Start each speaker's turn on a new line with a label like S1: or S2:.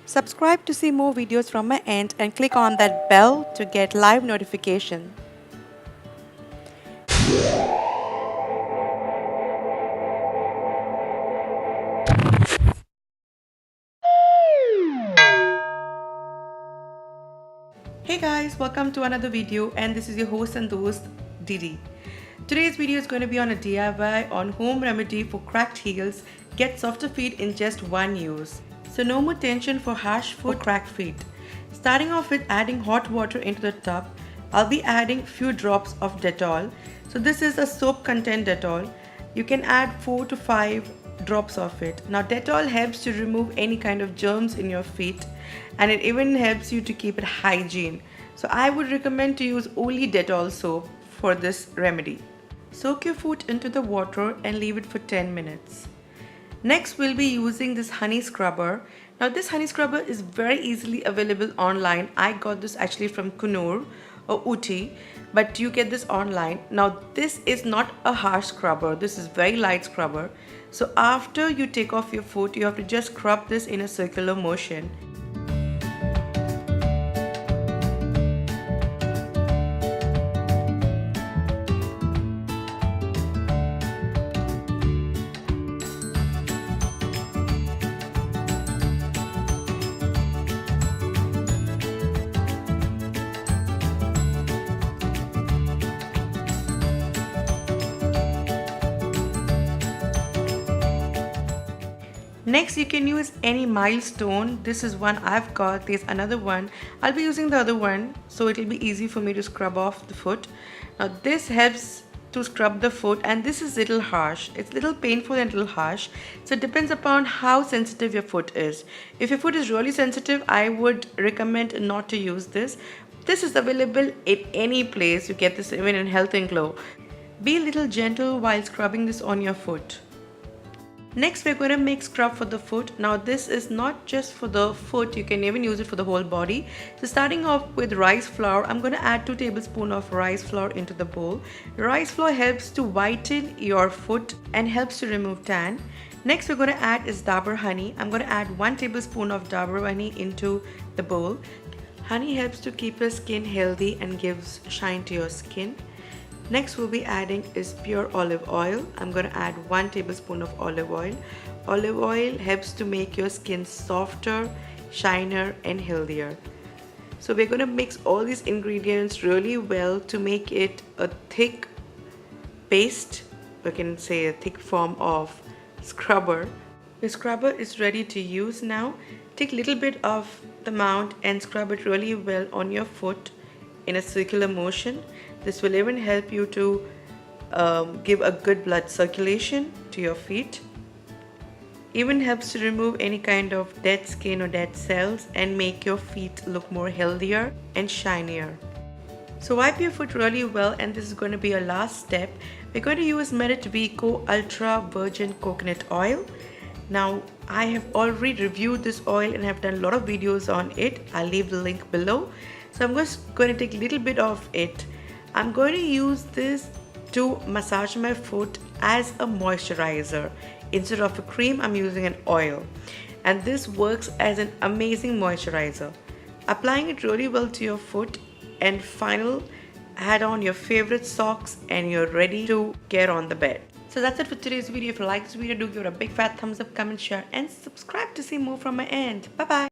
S1: Subscribe to see more videos from my end and click on that bell to get live notification. Hey guys, welcome to another video, and this is your host and host Didi. Today's video is going to be on a DIY on home remedy for cracked heels. Get softer feet in just one use. So no more tension for harsh foot or cracked feet. Starting off with adding hot water into the tub, I'll be adding few drops of Dettol. So this is a soap content Dettol. You can add 4 to 5 drops of it. Now Dettol helps to remove any kind of germs in your feet, and it even helps you to keep it hygiene. So I would recommend to use only Dettol soap for this remedy. Soak your foot into the water and leave it for 10 minutes. Next, we'll be using this honey scrubber. Now this honey scrubber is very easily available online. I got this actually from Kunur or Uti, but you get this online. Now this is not a harsh scrubber. This is very light scrubber. So after you take off your foot, you have to just scrub this in a circular motion. Next, you can use any milestone. This is one I've got. There's another one. I'll be using the other one, so it'll be easy for me to scrub off the foot. Now this helps to scrub the foot, and this is little harsh. It's little painful and little harsh. So it depends upon how sensitive your foot is. If your foot is really sensitive, I would recommend not to use this. This is available in any place. You get this even in Health and Glow. Be a little gentle while scrubbing this on your foot. Next, we're going to make scrub for the foot. Now this is not just for the foot, you can even use it for the whole body. So starting off with rice flour, I'm going to add 2 tablespoons of rice flour into the bowl. Rice flour helps to whiten your foot and helps to remove tan. Next, we're going to add is dabur honey. I'm going to add 1 tablespoon of dabur honey into the bowl. Honey helps to keep your skin healthy and gives shine to your skin. Next, we'll be adding is pure olive oil. I'm going to add 1 tablespoon of olive oil. Olive oil helps to make your skin softer, shiner and healthier. So we're going to mix all these ingredients really well to make it a thick paste. You can say a thick form of scrubber. The scrubber is ready to use now. Take a little bit of the amount and scrub it really well on your foot in a circular motion. This will even help you to give a good blood circulation to your feet. Even helps to remove any kind of dead skin or dead cells and make your feet look more healthier and shinier. So wipe your foot really well, and this is going to be our last step. We're going to use Merit Vico Ultra Virgin Coconut Oil. Now I have already reviewed this oil and have done a lot of videos on it. I'll leave the link below. So I'm just going to take a little bit of it. I'm going to use this to massage my foot as a moisturizer. Instead of a cream, I'm using an oil. And this works as an amazing moisturizer. Applying it really well to your foot, and final, add on your favorite socks and you're ready to get on the bed. So that's it for today's video. If you like this video, do give it a big fat thumbs up, comment, share and subscribe to see more from my end. Bye bye.